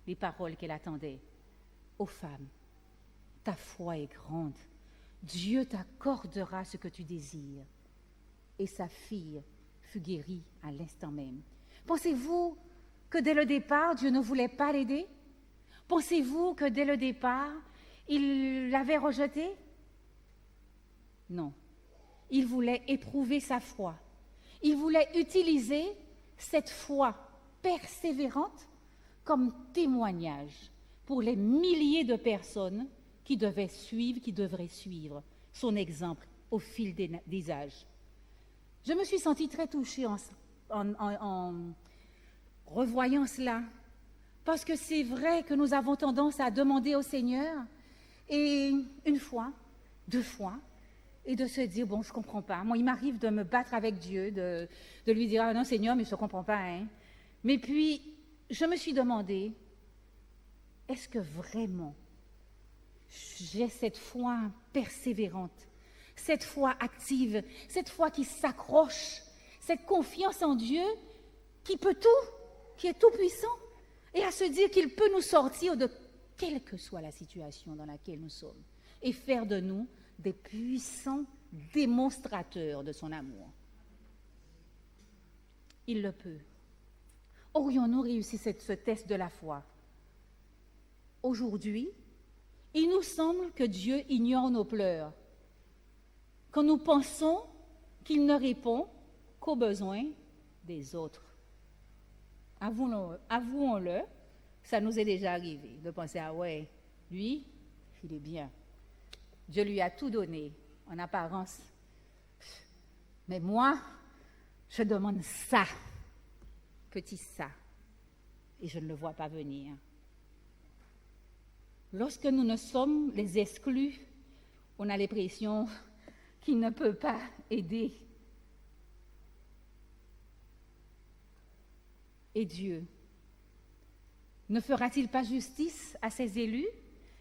les paroles qu'elle attendait. Ô femme, ta foi est grande. Dieu t'accordera ce que tu désires. Et sa fille fut guérie à l'instant même. Pensez-vous que dès le départ, Dieu ne voulait pas l'aider? Pensez-vous que dès le départ, il l'avait rejetée? Non. Il voulait éprouver sa foi. Il voulait utiliser cette foi persévérante comme témoignage pour les milliers de personnes qui devraient suivre son exemple au fil des âges. Je me suis sentie très touchée en revoyant cela, parce que c'est vrai que nous avons tendance à demander au Seigneur, et une fois, 2 fois, et de se dire, bon, je ne comprends pas. Moi, il m'arrive de me battre avec Dieu, de lui dire, ah non, Seigneur, mais je ne comprends pas. Hein. Mais puis, je me suis demandé, est-ce que vraiment j'ai cette foi persévérante, cette foi active, cette foi qui s'accroche, cette confiance en Dieu qui peut tout, qui est tout puissant, et à se dire qu'il peut nous sortir de quelle que soit la situation dans laquelle nous sommes et faire de nous des puissants démonstrateurs de son amour. Il le peut. Aurions-nous réussi ce test de la foi? Aujourd'hui, il nous semble que Dieu ignore nos pleurs, que nous pensons qu'il ne répond qu'aux besoins des autres. Avouons-le, ça nous est déjà arrivé de penser, ah ouais, lui, il est bien. Dieu lui a tout donné, en apparence. Mais moi, je demande ça, petit ça, et je ne le vois pas venir. Lorsque nous ne sommes les exclus, on a l'impression qu'il ne peut pas aider. Et Dieu ne fera-t-il pas justice à ses élus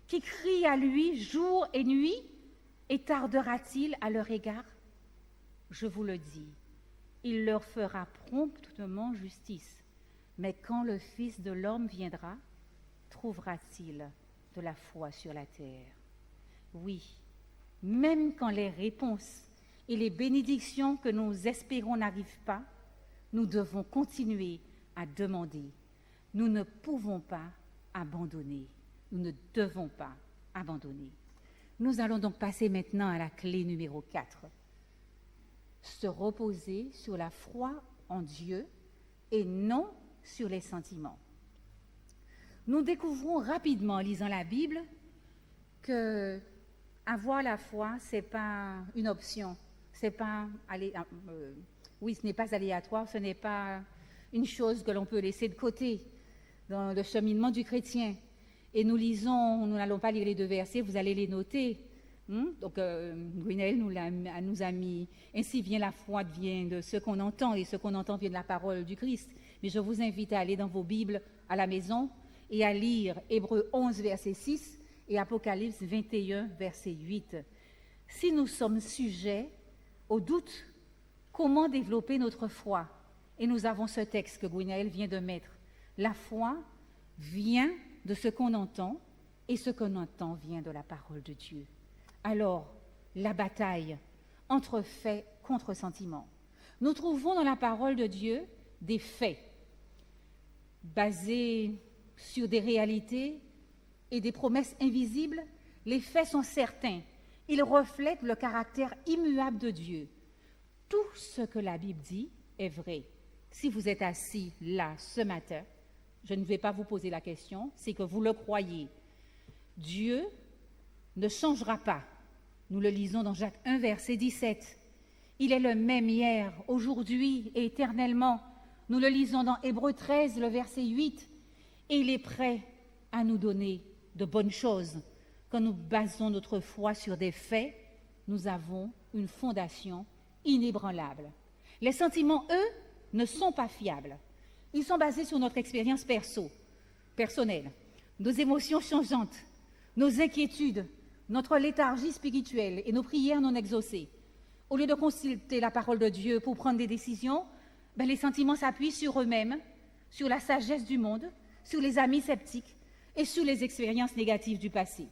qui crient à lui jour et nuit, et tardera-t-il à leur égard? Je vous le dis, il leur fera promptement justice. Mais quand le Fils de l'homme viendra, trouvera-t-il de la foi sur la terre? Oui, même quand les réponses et les bénédictions que nous espérons n'arrivent pas, nous devons continuer à demander. Nous ne pouvons pas abandonner. Nous ne devons pas abandonner. Nous allons donc passer maintenant à la clé numéro 4. Se reposer sur la foi en Dieu et non sur les sentiments. Nous découvrons rapidement, en lisant la Bible, que avoir la foi, ce n'est pas une option. Ce n'est pas aléatoire, ce n'est pas une chose que l'on peut laisser de côté dans le cheminement du chrétien. Et nous n'allons pas lire les 2 versets, vous allez les noter. Donc, Gwenel nous a mis « Ainsi vient la foi, vient de ce qu'on entend, et ce qu'on entend vient de la parole du Christ ». Mais je vous invite à aller dans vos Bibles à la maison et à lire Hébreux 11, verset 6 et Apocalypse 21, verset 8. Si nous sommes sujets au doute, comment développer notre foi? Et nous avons ce texte que Gwenaël vient de mettre. La foi vient de ce qu'on entend, et ce qu'on entend vient de la parole de Dieu. Alors, la bataille entre faits contre sentiments. Nous trouvons dans la parole de Dieu des faits basés sur des réalités et des promesses invisibles. Les faits sont certains. Ils reflètent le caractère immuable de Dieu. Tout ce que la Bible dit est vrai. Si vous êtes assis là ce matin, je ne vais pas vous poser la question, c'est que vous le croyez. Dieu ne changera pas. Nous le lisons dans Jacques 1, verset 17. Il est le même hier, aujourd'hui et éternellement. Nous le lisons dans Hébreux 13, le verset 8. Et il est prêt à nous donner de bonnes choses. Quand nous basons notre foi sur des faits, nous avons une fondation inébranlable. Les sentiments, eux, ne sont pas fiables. Ils sont basés sur notre expérience personnelle, nos émotions changeantes, nos inquiétudes, notre léthargie spirituelle et nos prières non exaucées. Au lieu de consulter la parole de Dieu pour prendre des décisions, les sentiments s'appuient sur eux-mêmes, sur la sagesse du monde, sur les amis sceptiques et sur les expériences négatives du passé.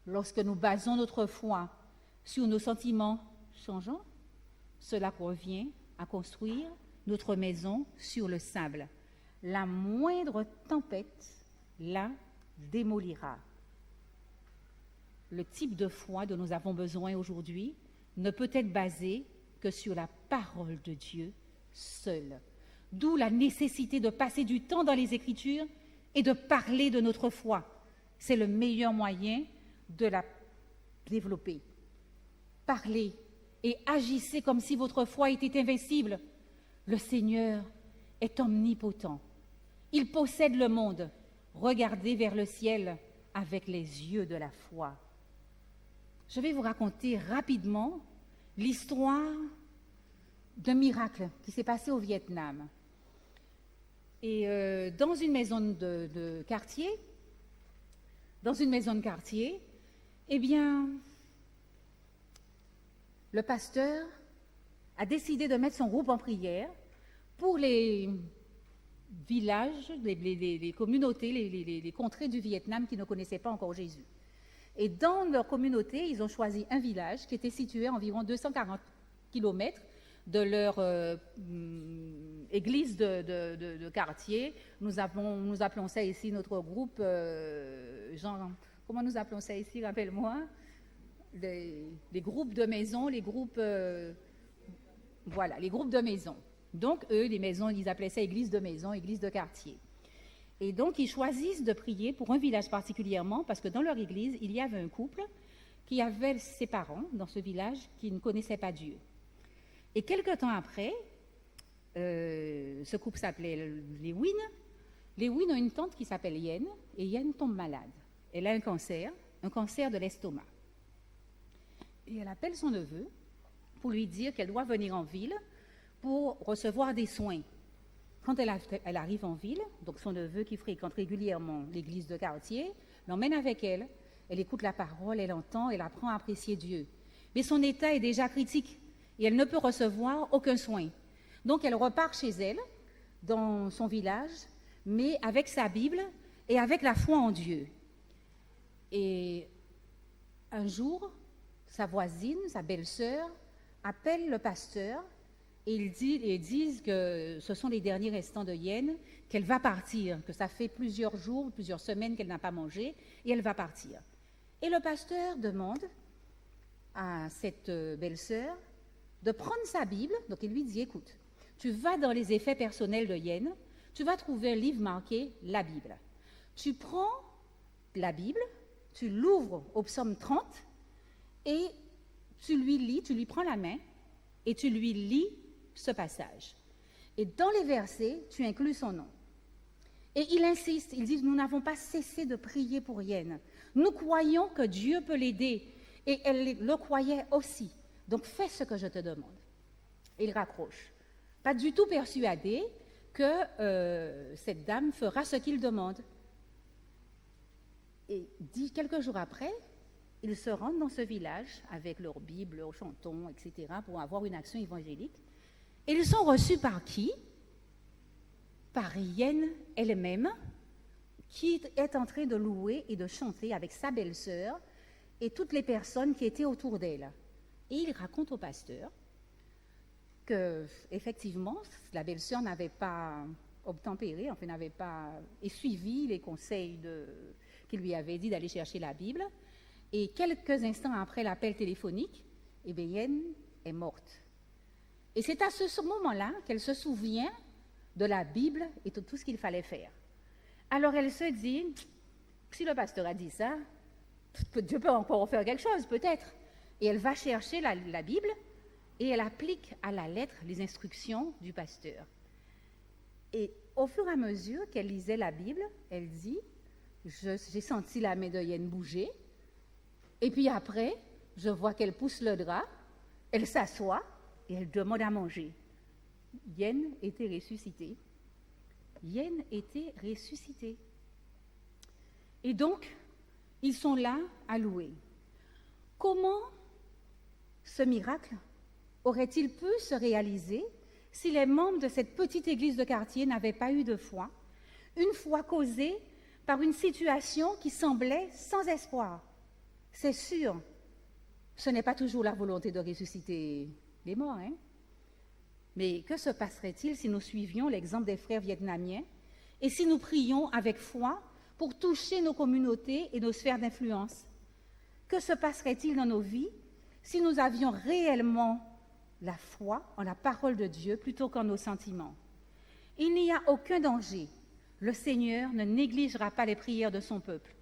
Lorsque nous basons notre foi sur nos sentiments changeants, cela revient à construire notre maison sur le sable. La moindre tempête la démolira. Le type de foi dont nous avons besoin aujourd'hui ne peut être basé que sur la parole de Dieu seule. D'où la nécessité de passer du temps dans les Écritures et de parler de notre foi. C'est le meilleur moyen de la développer. Parlez et agissez comme si votre foi était invincible. Le Seigneur est omnipotent. Il possède le monde. Regardez vers le ciel avec les yeux de la foi. Je vais vous raconter rapidement l'histoire d'un miracle qui s'est passé au Vietnam. Et dans une maison de quartier, eh bien, le pasteur a décidé de mettre son groupe en prière pour les villages, les communautés, les contrées du Vietnam qui ne connaissaient pas encore Jésus. Et dans leur communauté, ils ont choisi un village qui était situé à environ 240 km de leur église de quartier. Nous appelons ça ici notre groupe, comment nous appelons ça ici, rappelle-moi, les groupes de maisons, les groupes de maisons. Donc, eux, les maisons, ils appelaient ça église de maison, église de quartier. Et donc, ils choisissent de prier pour un village particulièrement, parce que dans leur église, il y avait un couple qui avait ses parents dans ce village qui ne connaissaient pas Dieu. Et quelque temps après, ce couple s'appelait les Wynne. Les Wynne ont une tante qui s'appelle Yen, et Yen tombe malade. Elle a un cancer de l'estomac. Et elle appelle son neveu pour lui dire qu'elle doit venir en ville pour recevoir des soins. Quand elle arrive en ville, donc son neveu qui fréquente régulièrement l'église de quartier, l'emmène avec elle, elle écoute la parole, elle entend, elle apprend à apprécier Dieu. Mais son état est déjà critique et elle ne peut recevoir aucun soin. Donc elle repart chez elle, dans son village, mais avec sa Bible et avec la foi en Dieu. Et un jour, sa voisine, sa belle-sœur, appelle le pasteur et ils disent que ce sont les derniers restants de Yen, qu'elle va partir, que ça fait plusieurs jours, plusieurs semaines qu'elle n'a pas mangé, et elle va partir. Et le pasteur demande à cette belle-sœur de prendre sa Bible, donc il lui dit, écoute, tu vas dans les effets personnels de Yen, tu vas trouver un livre marqué « La Bible ». Tu prends la Bible, tu l'ouvres au psaume 30, et tu lui prends la main, et tu lui lis ce passage. Et dans les versets, tu inclus son nom. Et il insiste, il dit, nous n'avons pas cessé de prier pour Yen. Nous croyons que Dieu peut l'aider. Et elle le croyait aussi. Donc fais ce que je te demande. Et il raccroche. Pas du tout persuadé que cette dame fera ce qu'il demande. Et quelques jours après, ils se rendent dans ce village avec leur Bible, leur chanton, etc., pour avoir une action évangélique. Et ils sont reçus par qui? Par Yen elle-même, qui est en train de louer et de chanter avec sa belle-sœur et toutes les personnes qui étaient autour d'elle. Et il raconte au pasteur que, effectivement, la belle-sœur n'avait pas obtempéré, enfin n'avait pas suivi les conseils qu'il lui avait dit d'aller chercher la Bible. Et quelques instants après l'appel téléphonique, Yen est morte. Et c'est à ce moment-là qu'elle se souvient de la Bible et de tout ce qu'il fallait faire. Alors elle se dit, si le pasteur a dit ça, Dieu peut encore faire quelque chose, peut-être. et elle va chercher la Bible et elle applique à la lettre les instructions du pasteur. Et au fur et à mesure qu'elle lisait la Bible, elle dit, j'ai senti la main de Yen bouger, et puis après, je vois qu'elle pousse le drap, elle s'assoit et elle demande à manger. Yen était ressuscité. Yen était ressuscité. Et donc, ils sont là à louer. Comment ce miracle aurait-il pu se réaliser si les membres de cette petite église de quartier n'avaient pas eu de foi, une foi causée par une situation qui semblait sans espoir? C'est sûr, ce n'est pas toujours la volonté de ressusciter les morts, hein? Mais que se passerait-il si nous suivions l'exemple des frères vietnamiens et si nous prions avec foi pour toucher nos communautés et nos sphères d'influence? Que se passerait-il dans nos vies si nous avions réellement la foi en la parole de Dieu plutôt qu'en nos sentiments? Il n'y a aucun danger. Le Seigneur ne négligera pas les prières de son peuple.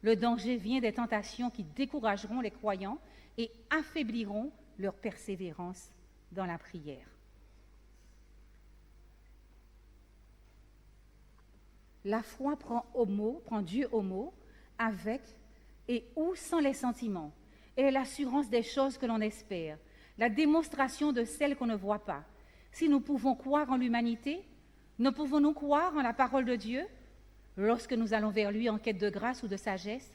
Le danger vient des tentations qui décourageront les croyants et affaibliront leur persévérance dans la prière. La foi prend Dieu au mot, avec et ou sans les sentiments. Elle est l'assurance des choses que l'on espère, la démonstration de celles qu'on ne voit pas. Si nous pouvons croire en l'humanité, ne pouvons-nous croire en la parole de Dieu? Lorsque nous allons vers lui en quête de grâce ou de sagesse,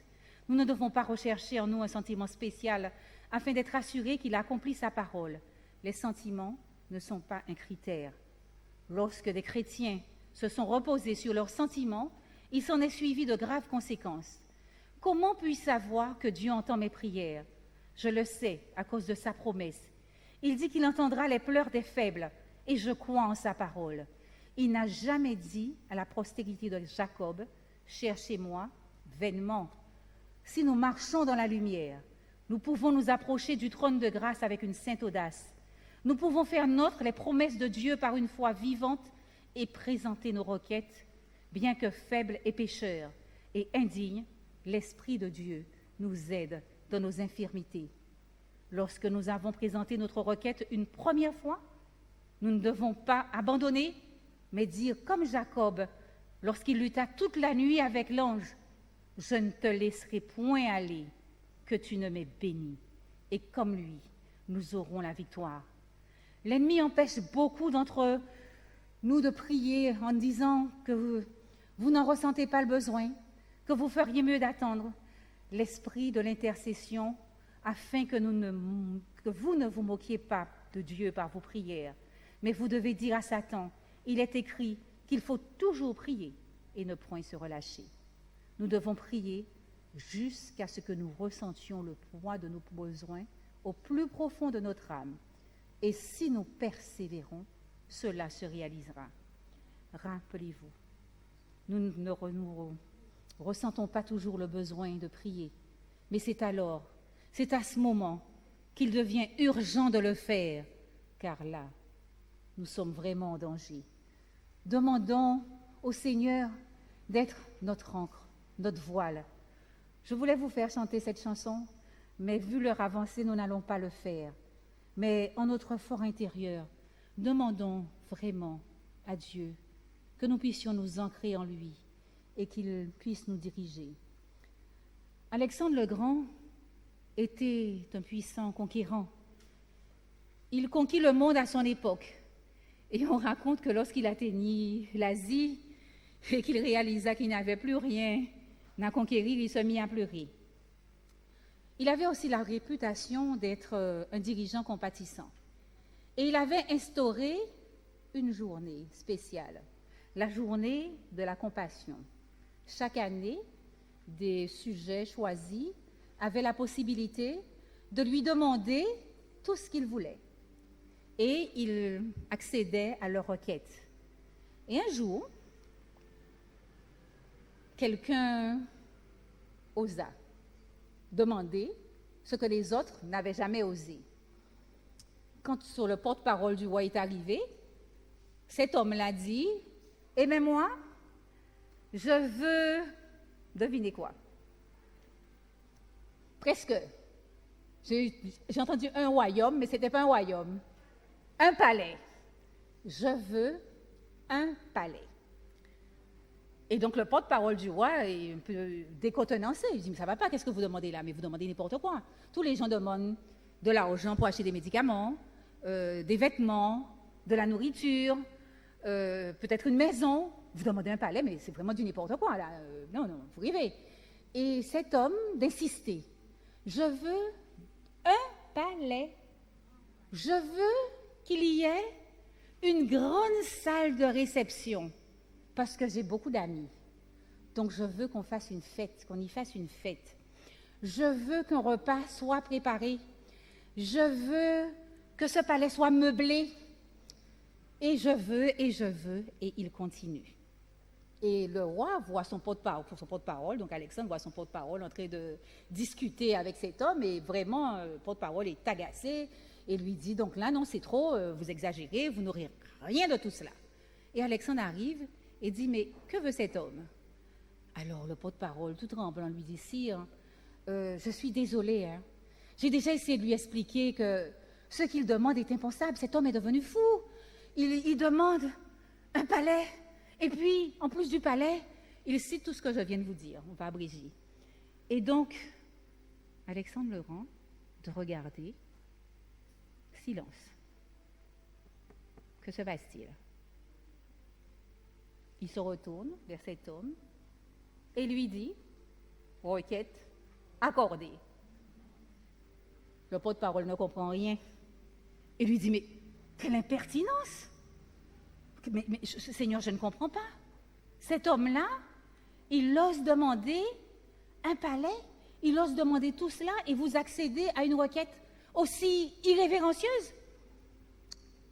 nous ne devons pas rechercher en nous un sentiment spécial afin d'être assurés qu'il accomplit sa parole. Les sentiments ne sont pas un critère. Lorsque des chrétiens se sont reposés sur leurs sentiments, il s'en est suivi de graves conséquences. Comment puis-je savoir que Dieu entend mes prières? Je le sais à cause de sa promesse. Il dit qu'il entendra les pleurs des faibles, et je crois en sa parole. Il n'a jamais dit à la postérité de Jacob, « Cherchez-moi vainement ». Si nous marchons dans la lumière, nous pouvons nous approcher du trône de grâce avec une sainte audace. Nous pouvons faire nôtres les promesses de Dieu par une foi vivante et présenter nos requêtes, bien que faibles et pécheurs et indignes, l'Esprit de Dieu nous aide dans nos infirmités. Lorsque nous avons présenté notre requête une première fois, nous ne devons pas abandonner, mais dire comme Jacob, lorsqu'il lutta toute la nuit avec l'ange, « Je ne te laisserai point aller, que tu ne m'aies béni. » Et comme lui, nous aurons la victoire. L'ennemi empêche beaucoup d'entre nous de prier en disant que vous n'en ressentez pas le besoin, que vous feriez mieux d'attendre l'esprit de l'intercession afin que vous ne vous moquiez pas de Dieu par vos prières. Mais vous devez dire à Satan, il est écrit qu'il faut toujours prier et ne point se relâcher. Nous devons prier jusqu'à ce que nous ressentions le poids de nos besoins au plus profond de notre âme. Et si nous persévérons, cela se réalisera. Rappelez-vous, nous ne ressentons pas toujours le besoin de prier, mais c'est à ce moment qu'il devient urgent de le faire, car là, nous sommes vraiment en danger. Demandons au Seigneur d'être notre ancre, notre voile. Je voulais vous faire chanter cette chanson, mais vu l'heure avancée, nous n'allons pas le faire. Mais en notre fort intérieur, demandons vraiment à Dieu que nous puissions nous ancrer en lui et qu'il puisse nous diriger. Alexandre le Grand était un puissant conquérant. Il conquit le monde à son époque. Et on raconte que lorsqu'il atteignit l'Asie et qu'il réalisa qu'il n'avait plus rien à conquérir, il se mit à pleurer. Il avait aussi la réputation d'être un dirigeant compatissant. Et il avait instauré une journée spéciale, la journée de la compassion. Chaque année, des sujets choisis avaient la possibilité de lui demander tout ce qu'ils voulaient. Et il accédait à leurs requêtes. Et un jour, quelqu'un osa demander ce que les autres n'avaient jamais osé. Quand sur le porte-parole du roi est arrivé, cet homme-là dit « Eh bien moi, je veux... » Devinez quoi? Presque. J'ai entendu un royaume, mais ce n'était pas un royaume. Un palais. Je veux un palais. Et donc le porte-parole du roi est un peu décontenancé. Il dit, mais ça ne va pas, qu'est-ce que vous demandez là? Mais vous demandez n'importe quoi. Tous les gens demandent de l'argent pour acheter des médicaments, des vêtements, de la nourriture, peut-être une maison. Vous demandez un palais, mais c'est vraiment du n'importe quoi là. Non, vous rêvez. Et cet homme d'insister, je veux un palais. Je veux qu'il y ait une grande salle de réception, parce que j'ai beaucoup d'amis. Donc je veux qu'on fasse une fête, qu'on y fasse une fête. Je veux qu'un repas soit préparé. Je veux que ce palais soit meublé. Et je veux, et il continue. Et le roi voit son porte-parole, donc Alexandre voit son porte-parole en train de discuter avec cet homme, et vraiment, le porte-parole est agacé, et lui dit, donc là, non, c'est trop, vous exagérez, vous n'aurez rien de tout cela. Et Alexandre arrive et dit, mais que veut cet homme? Alors le porte-parole, tout tremblant, lui dit, sire, je suis désolé, hein. J'ai déjà essayé de lui expliquer que ce qu'il demande est impensable, cet homme est devenu fou, il demande un palais. Et puis, en plus du palais, il cite tout ce que je viens de vous dire. On va abréger. Et donc, Alexandre le rend de regarder. Silence. Que se passe-t-il? Il se retourne vers cet homme et lui dit, requête accordée. Le porte-parole ne comprend rien. Et lui dit, mais quelle impertinence! Mais Seigneur, je ne comprends pas. Cet homme-là, il ose demander un palais, il ose demander tout cela et vous accédez à une requête aussi irrévérencieuse.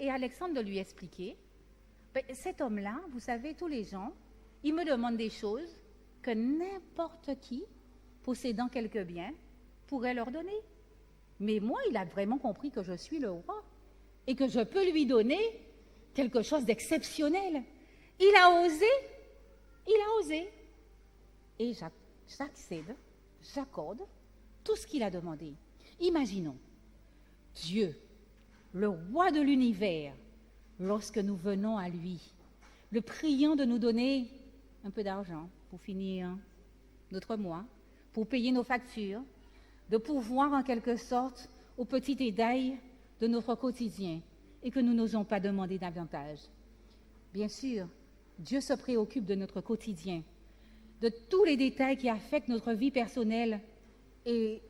Et Alexandre de lui expliquer, cet homme-là, vous savez, tous les gens, il me demande des choses que n'importe qui, possédant quelques biens, pourrait leur donner. Mais moi, il a vraiment compris que je suis le roi et que je peux lui donner quelque chose d'exceptionnel. Il a osé. Et j'accède, j'accorde tout ce qu'il a demandé. Imaginons, Dieu, le roi de l'univers, lorsque nous venons à lui, le priant de nous donner un peu d'argent pour finir notre mois, pour payer nos factures, de pourvoir en quelque sorte aux petits détails de notre quotidien, et que nous n'osons pas demander davantage. Bien sûr, Dieu se préoccupe de notre quotidien, de tous les détails qui affectent notre vie personnelle et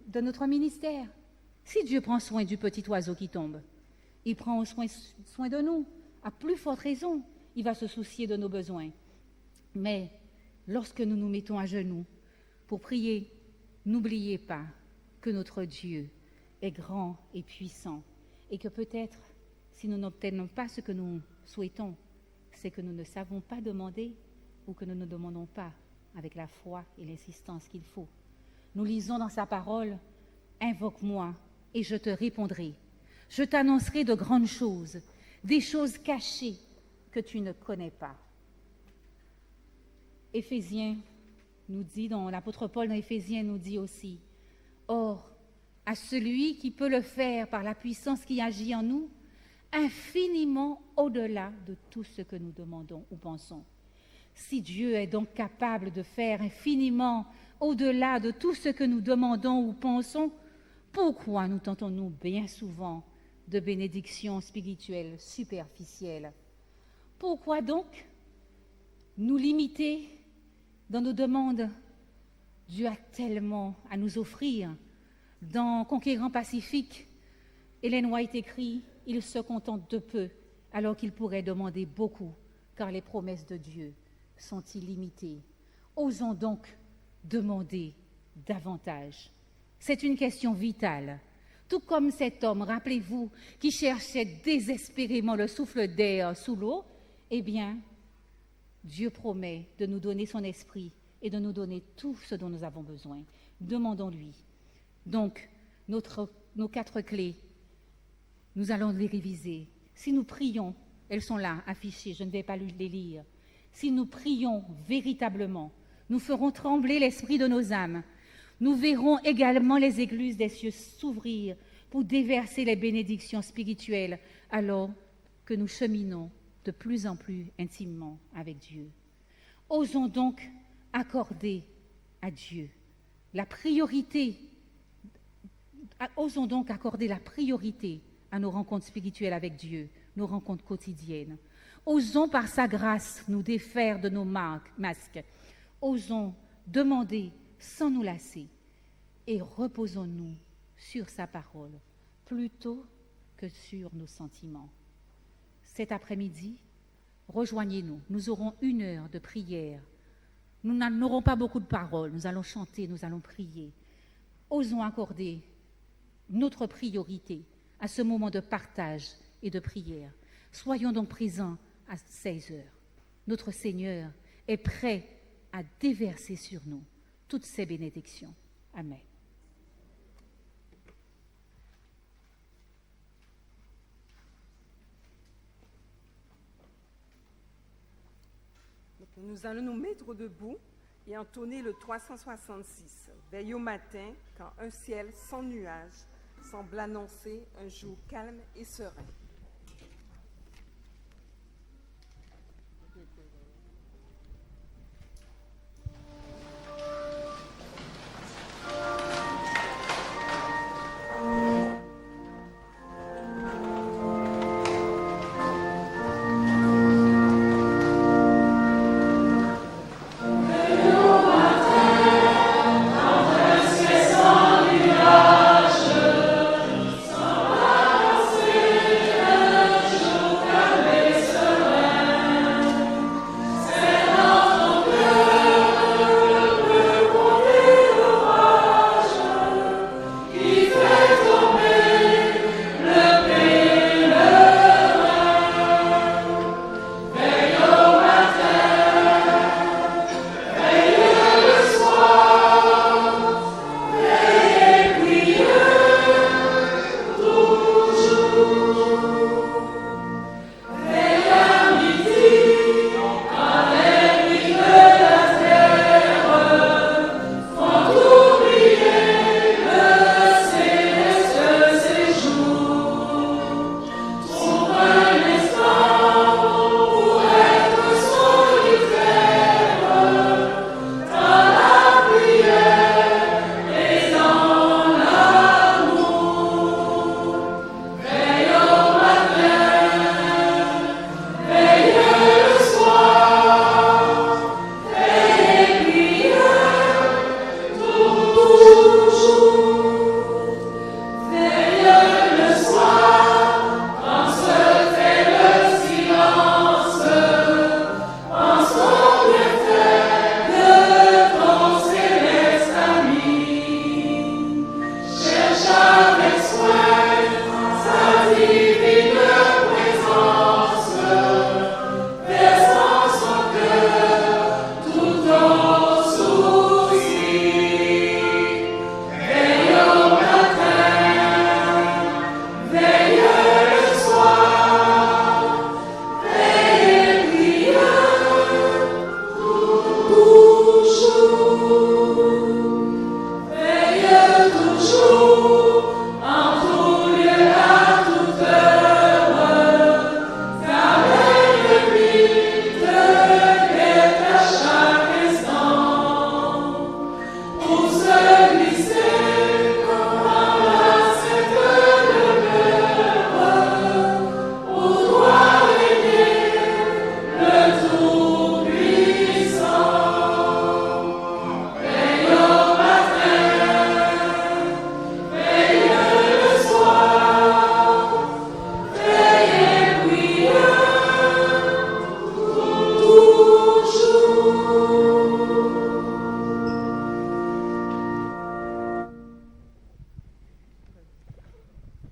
de notre ministère. Si Dieu prend soin du petit oiseau qui tombe, il prend soin de nous. À plus forte raison, il va se soucier de nos besoins. Mais lorsque nous nous mettons à genoux pour prier, n'oubliez pas que notre Dieu est grand et puissant et que peut-être, si nous n'obtenons pas ce que nous souhaitons, c'est que nous ne savons pas demander ou que nous ne demandons pas avec la foi et l'insistance qu'il faut. Nous lisons dans sa parole, « Invoque-moi et je te répondrai. Je t'annoncerai de grandes choses, des choses cachées que tu ne connais pas. » Éphésiens nous dit, l'apôtre Paul dans Éphésiens nous dit aussi, « Or, à celui qui peut le faire par la puissance qui agit en nous, infiniment au-delà de tout ce que nous demandons ou pensons. » Si Dieu est donc capable de faire infiniment au-delà de tout ce que nous demandons ou pensons, pourquoi nous tentons-nous bien souvent de bénédictions spirituelles superficielles? Pourquoi donc nous limiter dans nos demandes? Dieu a tellement à nous offrir. Dans Conquérant Pacifique, Ellen White écrit « Il se contente de peu, alors qu'il pourrait demander beaucoup, car les promesses de Dieu sont illimitées. » Osons donc demander davantage. C'est une question vitale. Tout comme cet homme, rappelez-vous, qui cherchait désespérément le souffle d'air sous l'eau, eh bien, Dieu promet de nous donner son esprit et de nous donner tout ce dont nous avons besoin. Demandons-lui. Donc, nos 4 clés, nous allons les réviser. Si nous prions, elles sont là, affichées, je ne vais pas les lire. Si nous prions véritablement, nous ferons trembler l'esprit de nos âmes. nous verrons également les écluses des cieux s'ouvrir pour déverser les bénédictions spirituelles alors que nous cheminons de plus en plus intimement avec Dieu. Osons donc accorder à Dieu la priorité. Osons donc accorder la priorité à nos rencontres spirituelles avec Dieu, nos rencontres quotidiennes. Osons par sa grâce nous défaire de nos masques. Osons demander sans nous lasser et reposons-nous sur sa parole plutôt que sur nos sentiments. Cet après-midi, rejoignez-nous. Nous aurons 1 heure de prière. Nous n'aurons pas beaucoup de paroles. Nous allons chanter, nous allons prier. Osons accorder notre priorité à ce moment de partage et de prière. Soyons donc présents à 16 heures. Notre Seigneur est prêt à déverser sur nous toutes ses bénédictions. Amen. Nous allons nous mettre debout et entonner le 366. Veille au matin, quand un ciel sans nuages semble annoncer un jour calme et serein.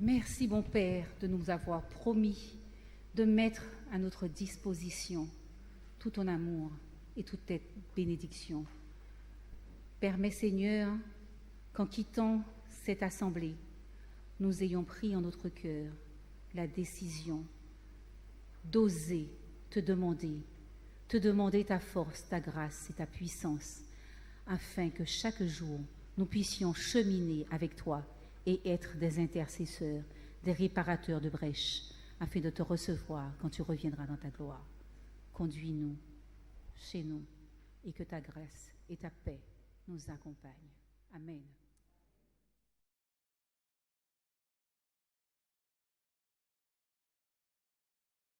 Merci, bon Père, de nous avoir promis de mettre à notre disposition tout ton amour et toute tes bénédictions. Permets, Seigneur, qu'en quittant cette assemblée, nous ayons pris en notre cœur la décision d'oser te demander ta force, ta grâce et ta puissance, afin que chaque jour nous puissions cheminer avec toi et être des intercesseurs, des réparateurs de brèches, afin de te recevoir quand tu reviendras dans ta gloire. Conduis-nous chez nous et que ta grâce et ta paix nous accompagnent. Amen.